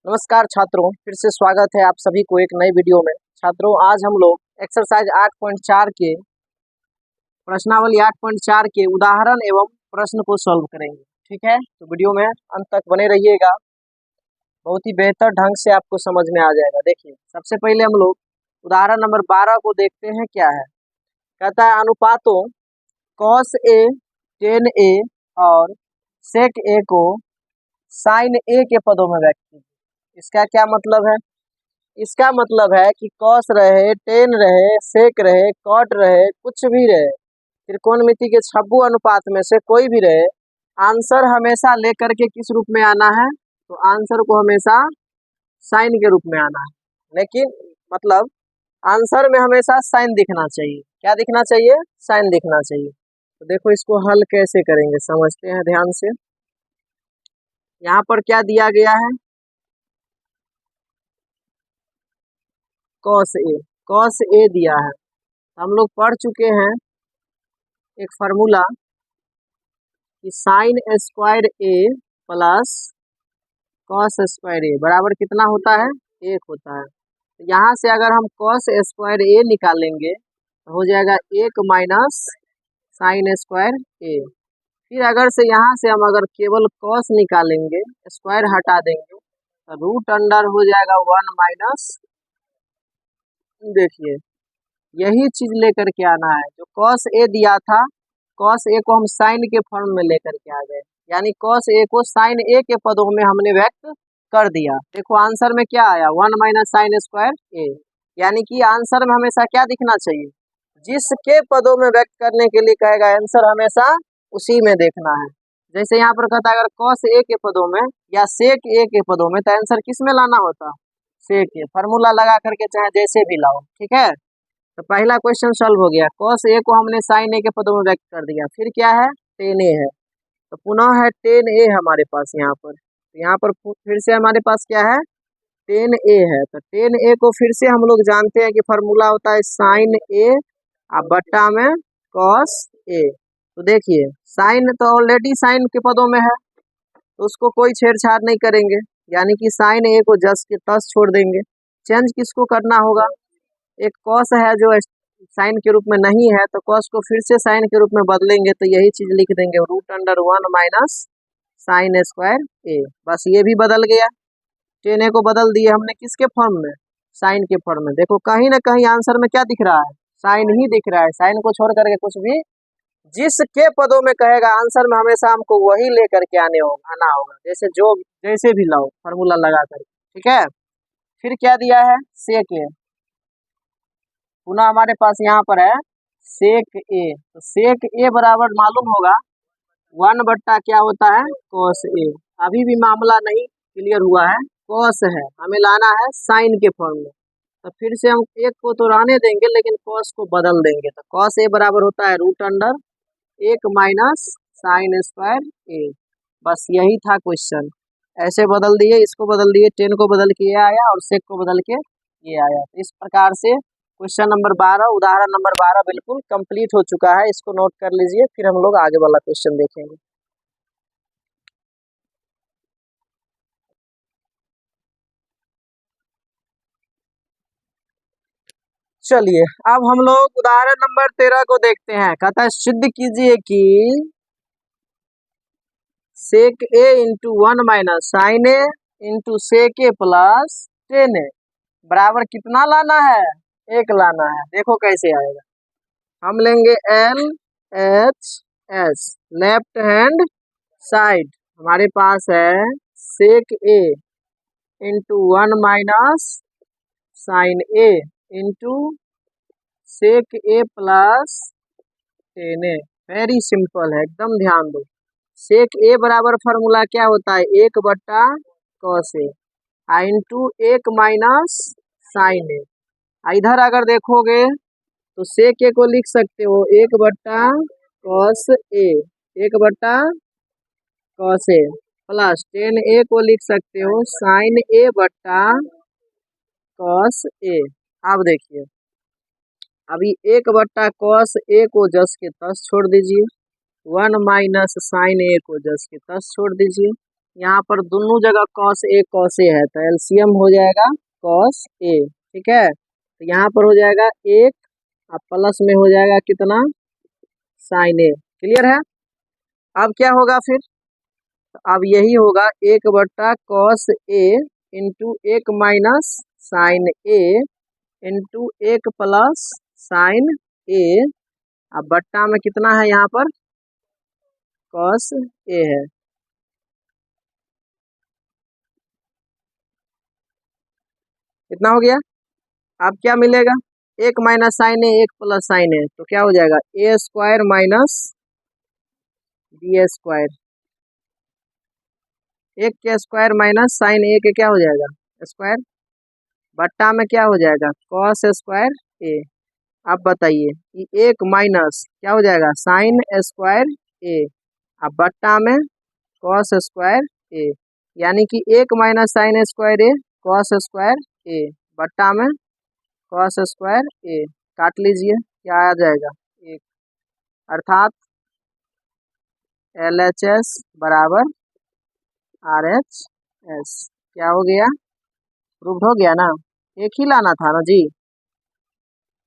नमस्कार छात्रों, फिर से स्वागत है आप सभी को एक नए वीडियो में। छात्रों, आज हम लोग एक्सरसाइज 8.4 के प्रश्नावली 8.4 के उदाहरण एवं प्रश्न को सॉल्व करेंगे। ठीक है, तो वीडियो में अंत तक बने रहिएगा, बहुत ही बेहतर ढंग से आपको समझ में आ जाएगा। देखिए, सबसे पहले हम लोग उदाहरण नंबर 12 को देखते हैं क्या है। कहता है अनुपातों cos A tan A और sec A को sin A के पदों में व्यक्त कीजिए। इसका क्या मतलब है? इसका मतलब है कि कॉस रहे, टेन रहे, सेक रहे, कॉट रहे, कुछ भी रहे, त्रिकोणमिति के छब्बू अनुपात में से कोई भी रहे, आंसर हमेशा लेकर के किस रूप में आना है? तो आंसर को हमेशा साइन के रूप में आना है। लेकिन मतलब आंसर में हमेशा साइन दिखना चाहिए। क्या दिखना चाहिए? साइन दिखना चाहिए। तो देखो इसको हल कैसे करेंगे, समझते हैं ध्यान से। यहाँ पर क्या दिया गया है? कॉस ए दिया है। हम लोग पढ़ चुके हैं एक फार्मूला कि साइन स्क्वायर ए प्लस कॉस स्क्वायर ए बराबर कितना होता है? 1 होता है। तो यहाँ से अगर हम कॉस स्क्वायर ए निकालेंगे तो हो जाएगा 1 माइनस साइन स्क्वायर ए। फिर अगर से यहाँ से हम अगर केवल कॉस निकालेंगे, स्क्वायर हटा देंगे तो रूट अंडर हो जाएगा 1 माइनस। देखिए, यही चीज लेकर के आना है। जो कॉस ए दिया था, कॉस ए को हम साइन के फॉर्म में लेकर के आ गए, यानी कॉस ए को साइन ए के पदों में हमने व्यक्त कर दिया। देखो आंसर में क्या आया? 1 माइनस साइन स्क्वायर ए। यानी कि आंसर में हमेशा क्या दिखना चाहिए? जिसके पदों में व्यक्त करने के लिए कहेगा आंसर हमेशा उसी में देखना है। जैसे यहाँ पर कहता है अगर कॉस ए के पदों में या सेक ए के पदों में, तो आंसर किस में लाना होता? सेक ए। फॉर्मूला लगा करके चाहे जैसे भी लाओ। ठीक है, तो पहला क्वेश्चन सॉल्व हो गया। कॉस ए को हमने साइन ए के पदों में व्यक्त कर दिया। फिर क्या है? टेन ए है, तो पुनः है टेन ए हमारे पास यहाँ पर। तो यहाँ पर फिर से हमारे पास क्या है? टेन ए है। तो टेन ए को फिर से हम लोग जानते हैं कि फॉर्मूला होता है साइन ए और बट्टा में कॉस ए। तो देखिए साइन तो ऑलरेडी साइन के पदों में है, तो उसको कोई छेड़छाड़ नहीं करेंगे, यानी कि साइन ए को जस के तस छोड़ देंगे। चेंज किसको करना होगा? एक कॉस है जो साइन के रूप में नहीं है, तो कॉस को फिर से साइन के रूप में बदलेंगे, तो यही चीज लिख देंगे root under 1 minus sine square A. बस ये भी बदल गया। टेन ए को बदल दिए हमने किसके फॉर्म में? साइन के फॉर्म में। देखो कहीं ना कहीं आंसर में क्या दिख रहा है? साइन ही दिख रहा है। साइन को छोड़ करके कुछ भी जिसके पदों में कहेगा आंसर में हमेशा हमको वही लेकर के आना होगा। जैसे भी लाओ फॉर्मूला लगा कर। ठीक है, फिर क्या दिया है? सेक ए। पुनः हमारे पास यहाँ पर है सेक ए। तो सेक ए बराबर मालूम होगा 1 बट्टा क्या होता है? Cos A. अभी भी मामला नहीं क्लियर हुआ है, कॉस है, हमें लाना है साइन के फॉर्म में। तो फिर से हम एक को तो रहने देंगे, लेकिन कॉस को बदल देंगे। तो कॉस ए बराबर होता है root under 1 minus sine square A. बस यही था क्वेश्चन। ऐसे बदल दिए, इसको बदल दिए, टेन को बदल के ये आया और सेक को बदल के ये आया। तो इस प्रकार से क्वेश्चन नंबर 12, उदाहरण नंबर 12 बिल्कुल कंप्लीट हो चुका है। इसको नोट कर लीजिए, फिर हम लोग आगे वाला क्वेश्चन देखेंगे। चलिए अब हम लोग उदाहरण नंबर 13 को देखते हैं। कहता है सिद्ध कीजिए कि सेक ए इंटू 1 माइनस साइन ए इंटू सेक ए प्लस टेन ए बराबर कितना लाना है? 1 लाना है। देखो कैसे आएगा। हम लेंगे L H S, left hand side हमारे पास है सेक ए इंटू 1 माइनस साइन ए इंटू सेक ए प्लस टेन ए। वेरी सिंपल है, एकदम ध्यान दो। सेक ए बराबर फॉर्मूला क्या होता है? 1 बट्टा cos A into 1 minus sign ए। इधर अगर देखोगे तो सेक ए को लिख सकते हो 1 बट्टा कॉस ए, 1 बट्टा कॉस ए प्लस टेन ए को लिख सकते हो साइन ए बट्टा कॉस ए। अब देखिए, अभी 1 बट्टा कॉस ए को जस के तस छोड़ दीजिए, 1 माइनस साइन ए को जस के तस छोड़ दीजिए। यहाँ पर दोनों जगह कॉस ए है, तो एलसीएम हो जाएगा कॉस ए। ठीक है, तो यहाँ पर हो जाएगा 1 और प्लस में हो जाएगा कितना, साइन ए। क्लियर है। अब क्या होगा फिर, तो अब यही होगा 1/cos ए इंटू 1 माइनस साइन ए इंटू 1 प्लस साइन ए। अब बट्टा में कितना है, यहाँ पर cos ए है। कितना हो गया, अब क्या मिलेगा, 1 माइनस साइन ए 1 प्लस साइन ए, तो क्या हो जाएगा ए स्क्वायर माइनस बी स्क्वायर। 1 के स्क्वायर माइनस साइन ए के क्या हो जाएगा स्क्वायर, बट्टा में क्या हो जाएगा कॉस स्क्वायर ए। अब बताइए कि 1 माइनस क्या हो जाएगा साइन स्क्वायर ए, अब बट्टा में कॉस स्क्वायर ए, यानी कि 1 माइनस साइन स्क्वायर ए कॉस स्क्वायर ए, बट्टा में कॉस स्क्वायर ए। काट लीजिए, क्या आ जाएगा 1, अर्थात LHS बराबर RHS। क्या हो गया, प्रूव्ड हो गया ना। एक ही लाना था ना जी,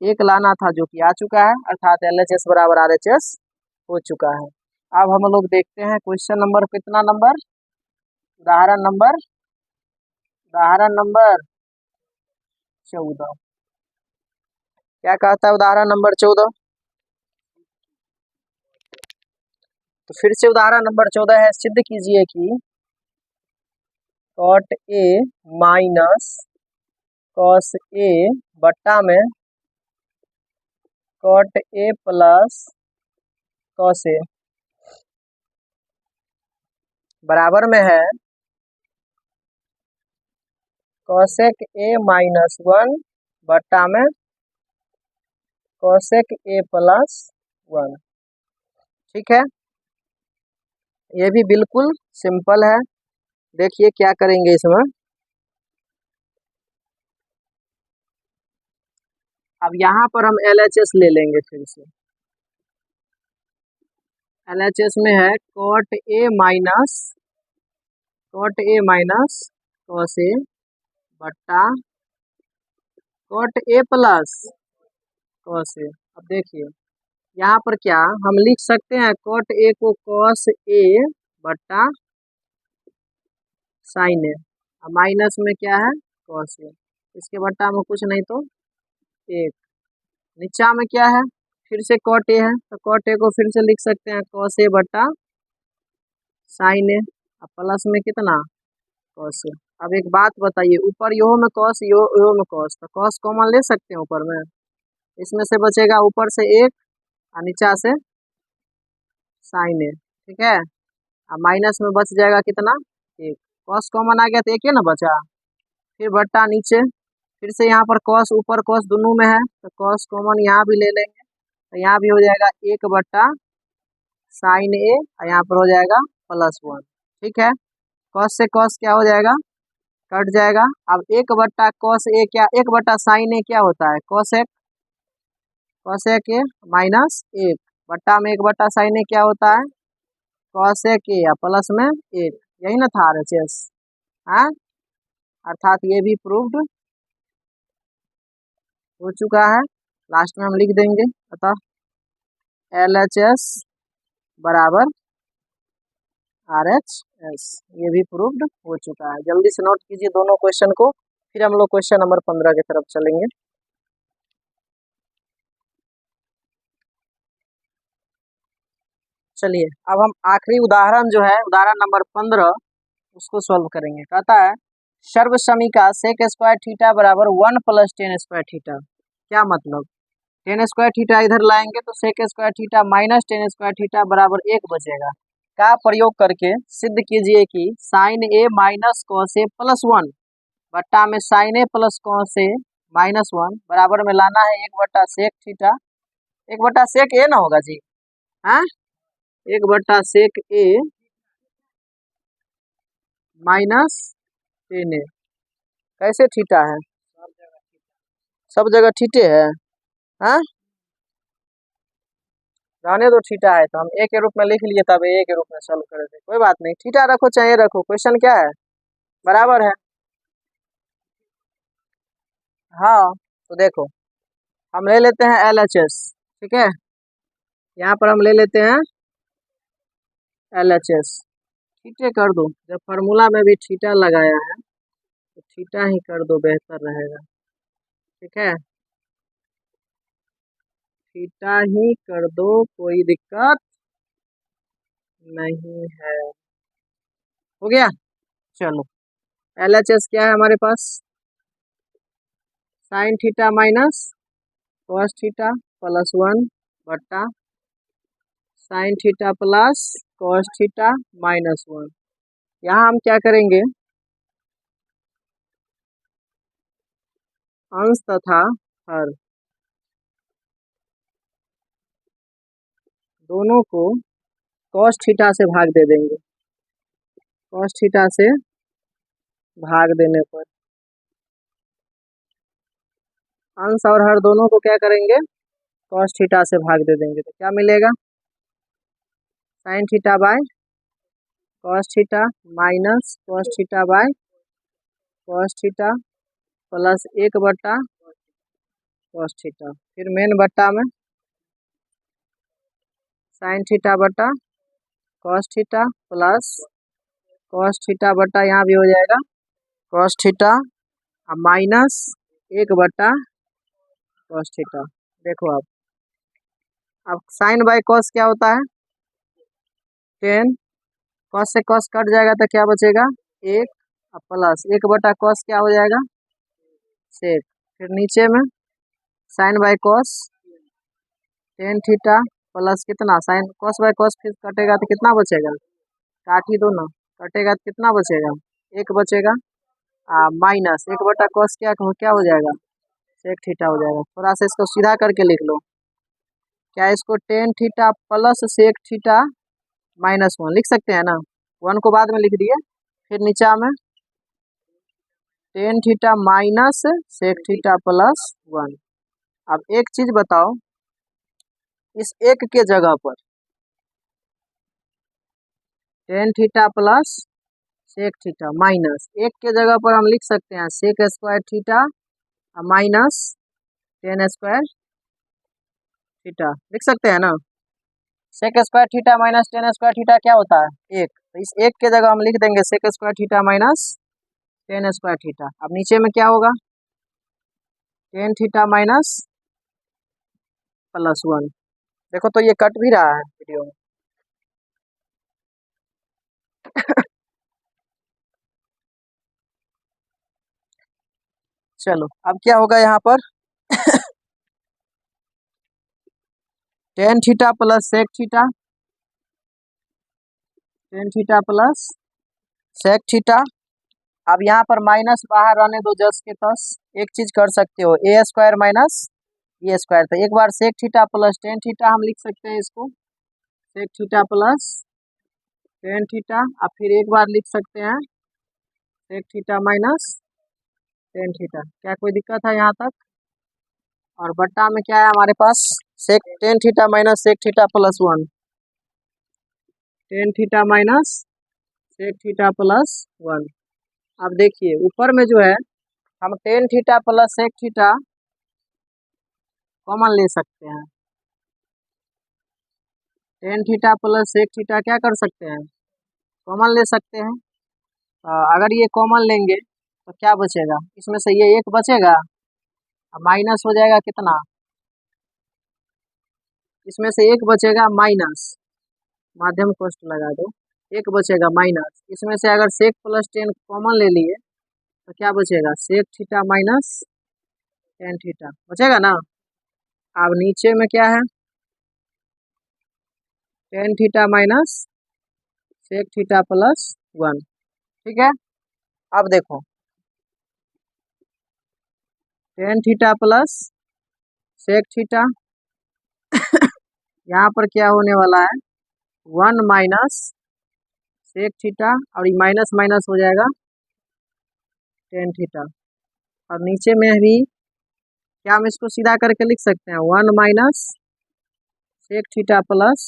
एक लाना था जो कि आ चुका है, अर्थात LHS बराबर RHS हो चुका है। अब हम लोग देखते हैं क्वेश्चन नंबर कितना नंबर, उदाहरण नंबर 14। क्या कहता है उदाहरण नंबर 14, तो फिर से उदाहरण नंबर 14 है, सिद्ध कीजिए कि cot ए माइनस cos ए बट्टा में cot ए प्लस cos ए बराबर में है cosec ए माइनस 1 बट्टा में cosec ए प्लस 1। ठीक है, ये भी बिल्कुल सिंपल है। देखिए क्या करेंगे इसमें, अब यहाँ पर हम LHS ले लेंगे फिर से। LHS में है cot ए माइनस cos ए बट्टा cot ए प्लस cos ए। अब देखिए यहाँ पर क्या हम लिख सकते हैं, cot ए को cos ए बट्टा साइन ए, माइनस में क्या है cos ए, इसके बट्टा में कुछ नहीं तो 1, नीचा में क्या है फिर से cot ए है, तो cot ए को फिर से लिख सकते हैं cos ए बट्टा साइन ए, अब प्लस में कितना cos ए। अब एक बात बताइए, ऊपर यो में cos यो में cos, तो cos कॉमन ले सकते हैं ऊपर में, इसमें से बचेगा ऊपर से 1 और नीचा से साइन ए। ठीक है, अब माइनस में बच जाएगा कितना 1, cos कॉमन आ गया तो 1 ही ना बचा, फिर बट्टा नीचे, फिर से यहाँ पर cos ऊपर cos दोनों में है, तो cos कॉमन यहाँ भी ले लेंगे, तो यहाँ भी हो जाएगा 1 बट्टा साइन ए और यहाँ पर हो जाएगा +1। ठीक है, cos से cos क्या हो जाएगा कट जाएगा। अब 1 बट्टा cos ए क्या, 1 बट्टा साइन ए क्या होता है cosec ए माइनस 1, बट्टा में 1 बट्टा साइन ए क्या होता है cosec ए या प्लस में 1, यही ना था RHS। हाँ, अर्थात ये भी प्रूव्ड हो चुका है। लास्ट में हम लिख देंगे, अतः LHS बराबर RHS, ये भी प्रूव्ड हो चुका है। जल्दी से नोट कीजिए दोनों क्वेश्चन को, फिर हम लोग क्वेश्चन नंबर 15 की तरफ चलेंगे। चलिए अब हम आखिरी उदाहरण जो है उदाहरण नंबर 15 उसको सॉल्व करेंगे। कहता है सर्व समीका सेक स्क्वायर थीटा बराबर 1 + tan स्क्वायर थीटा। क्या मतलब, tan स्क्वायर थीटा इधर लाएंगे तो sec square theta minus tan square theta बराबर 1 बचेगा। का प्रयोग करके सिद्ध कीजिए कि sine A minus cos A +1 बट्टा में sine A plus cos A -1 बराबर में लाना है 1 बट्टा सेक थीटा, 1 बट्टा सेक ए ना होगा जी, हाँ 1 बट्टा सेक ए माइनस tan ए। कैसे थीटा है, सब जगह थीटे है, हाँ रहने दो, थीटा है तो हम ए के रूप में लिख लिए, तब ए के रूप में सॉल्व कर देते, कोई बात नहीं, थीटा रखो चाहे रखो, क्वेश्चन क्या है, बराबर है। हाँ तो देखो, हम ले लेते हैं LHS, ठीक है, यहाँ पर हम ले लेते हैं LHS, थीटे कर दो, जब फार्मूला में भी थीटा लगाया है तो थीटा ही कर दो, बेहतर रहेगा, ठीक है, थीटा ही कर दो, कोई दिक्कत नहीं है, हो गया। चलो LHS क्या है हमारे पास, sine theta minus cos theta plus 1 बट्टा sine theta plus cos theta minus 1। यहाँ हम क्या करेंगे, अंश तथा हर दोनों को कॉस थीटा से भाग दे देंगे, कॉस थीटा से भाग देने पर अंश और हर दोनों को क्या करेंगे, कॉस थीटा से भाग दे देंगे, तो क्या मिलेगा, sine theta by cos theta minus cos theta by cos theta plus 1 बट्टा कॉस थीटा, फिर मेन बट्टा में साइन थीटा बट्टा cos theta plus cos theta बट्टा यहाँ भी हो जाएगा कॉस थीटा माइनस 1 बट्टा कॉस थीटा। देखो अब साइन बाय कॉस क्या होता है, 10, कॉस से कॉस कट जाएगा तो क्या बचेगा 1, अब प्लस 1 बटा कॉस क्या हो जाएगा सेक, फिर नीचे में sine by cos 10 theta plus कितना साइन कॉस बाय कॉस, फिर कटेगा तो कितना बचेगा, काट ही दो ना, कटेगा तो कितना बचेगा 1 बचेगा, माइनस 1 बटा कॉस क्या हो जाएगा सेक थीटा हो जाएगा। थोड़ा सा इसको सीधा करके लिख लो, क्या इसको 10 theta plus sec theta minus 1 लिख सकते हैं ना, 1 को बाद में लिख दिए, फिर नीचा में 10 theta minus sec theta plus 1। अब एक चीज बताओ, इस एक के जगह पर 10 theta plus sec theta minus, एक के जगह पर हम लिख सकते हैं sec square theta minus 10 square theta, लिख सकते हैं ना, sec square theta minus 10 square theta क्या होता है एक, तो इस एक के जगह हम लिख देंगे sec square theta minus 10 square theta. अब नीचे में क्या होगा 10 थीटा माइनस प्लस 1, देखो तो ये कट भी रहा है वीडियो में चलो अब क्या होगा यहाँ पर 10 theta plus sec theta, 10 theta plus sec theta, अब यहाँ पर माइनस बाहर रहने दो 10 के 10, एक चीज कर सकते हो ए स्क्वायर माइनस ये स्क्वायर, तो एक बार सेक थीटा प्लस 10 थीटा हम लिख सकते हैं इसको, सेक थीटा प्लस 10 थीटा, अब फिर एक बार लिख सकते हैं सेक थीटा माइनस 10 थीटा, क्या कोई दिक्कत है यहाँ तक, और बट्टा में क्या है हमारे पास sec 10 theta minus sec theta plus 1, 10 theta minus sec theta plus 1। अब देखिए ऊपर में जो है हम 10 theta plus sec theta common ले सकते हैं, 10 थीटा प्लस सेक थीटा क्या कर सकते हैं कॉमन ले सकते हैं, अगर ये कॉमन लेंगे तो क्या बचेगा, इसमें से ये एक बचेगा, माइनस हो जाएगा कितना, इसमें से एक बचेगा माइनस, माध्यम कोष्ठ लगा दो, एक बचेगा माइनस, इसमें से अगर सेक प्लस 10 कॉमन ले लिए तो क्या बचेगा सेक थीटा माइनस 10 थीटा बचेगा ना। अब नीचे में क्या है 10 theta minus sec theta plus 1, ठीक है। अब देखो 10 थीटा प्लस सेक थीटा यहाँ पर क्या होने वाला है 1 माइनस सेक थीटा, और ये माइनस माइनस हो जाएगा 10 थीटा, और नीचे में भी क्या हम इसको सीधा करके लिख सकते हैं 1 minus sec theta plus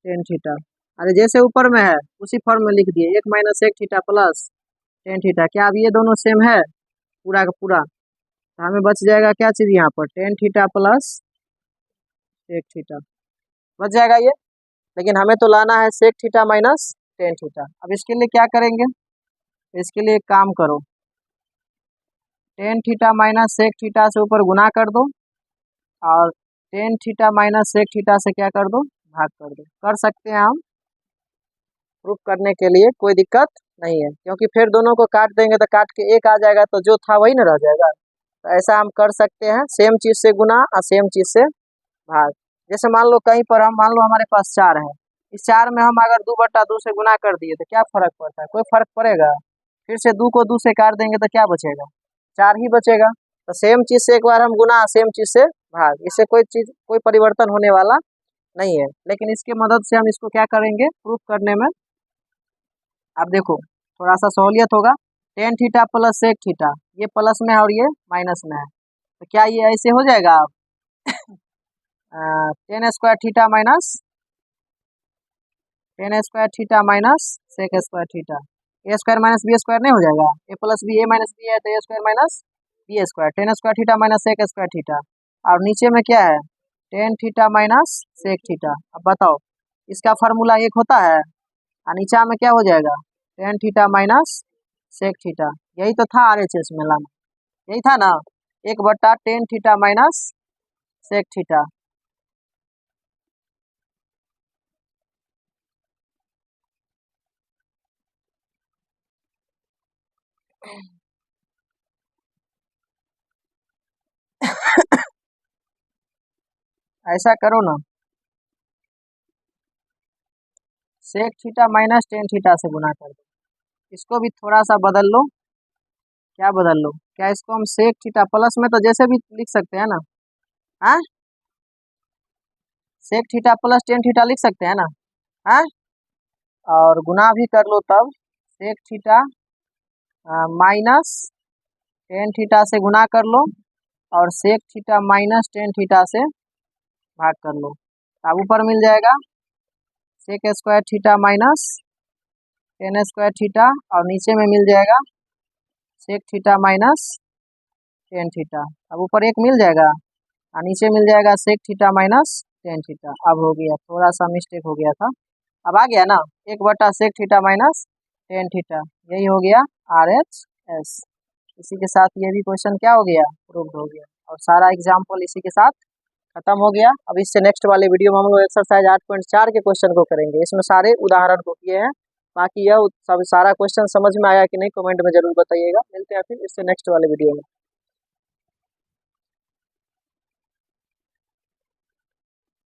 tan theta. अरे जैसे ऊपर में है उसी फॉर्म में लिख दिए, 1 minus sec theta plus tan theta. क्या अब ये दोनों सेम है पूरा का पूरा? तो हमें बच जाएगा क्या चीज़ यहाँ पर, tan theta plus sec theta बच जाएगा ये। लेकिन हमें तो लाना है sec theta minus tan theta. अब इसके लिए क्या करेंगे, इसके लिए एक काम करो, tan theta minus sec theta से ऊपर गुना कर दो और tan theta minus sec theta से क्या कर दो, भाग कर दो। कर सकते हैं हम, प्रूफ करने के लिए कोई दिक्कत नहीं है, क्योंकि फिर दोनों को काट देंगे तो काट के एक आ जाएगा तो जो था वही ना रह जाएगा। तो ऐसा हम कर सकते हैं, सेम चीज़ से गुना और सेम चीज़ से भाग। जैसे मान लो कहीं पर हम, मान लो हमारे पास 4 है, इस 4 में हम अगर 2/2 से गुना कर दिए तो क्या फर्क पड़ता है, कोई फर्क पड़ेगा? फिर से 2 को 2 से काट देंगे तो क्या बचेगा, 4 ही बचेगा। तो सेम चीज़ से एक बार हम गुना, सेम चीज़ से भाग, इससे कोई परिवर्तन होने वाला नहीं है। लेकिन इसके मदद से हम इसको क्या करेंगे, प्रूफ करने में। अब देखो थोड़ा सा सहूलियत होगा, tan theta plus sec theta, ये प्लस में है और ये माइनस में है, तो क्या ये ऐसे हो जाएगा अब tan square theta minus tan square theta minus sec square theta, A square minus B square नहीं हो जाएगा, A plus B A minus B है तो A square minus B square, tan square theta minus sec square theta. और नीचे में क्या है, tan theta minus sec theta. अब बताओ इसका फार्मूला एक होता है और नीचा में क्या हो जाएगा, tan theta minus sec theta. यही तो था RHS में लाना, यही था ना, 1/10 थीटा माइनस सेक थीटा। ऐसा करो ना, sec theta minus tan theta से गुना कर दो, इसको भी थोड़ा सा बदल लो। क्या बदल लो, क्या इसको हम सेक थीटा प्लस में तो जैसे भी लिख सकते हैं ना, हाँ sec theta plus tan theta लिख सकते हैं ना, हाँ, और गुना भी कर लो तब, sec theta minus tan theta से गुना कर लो और sec theta minus tan theta से भाग कर लो। अब ऊपर मिल जाएगा sec square theta minus tan square theta और नीचे में मिल जाएगा sec theta minus tan theta. अब ऊपर एक मिल जाएगा और नीचे मिल जाएगा sec theta minus tan theta. अब हो गया, थोड़ा सा मिस्टेक हो गया था, अब आ गया ना, 1/सेक थीटा माइनस टेन थीटा, यही हो गया RHS। इसी के साथ ये भी क्वेश्चन क्या हो गया, प्रूव्ड हो गया, और सारा एग्जाम्पल इसी के साथ खत्म हो गया। अब इससे नेक्स्ट वाले वीडियो में हम लोग एक्सरसाइज 8.4 के क्वेश्चन को करेंगे, इसमें सारे उदाहरण को किए हैं। बाकी यह सब सारा क्वेश्चन समझ में आया कि नहीं कमेंट में जरूर बताइएगा। मिलते हैं फिर इससे नेक्स्ट वाले वीडियो में।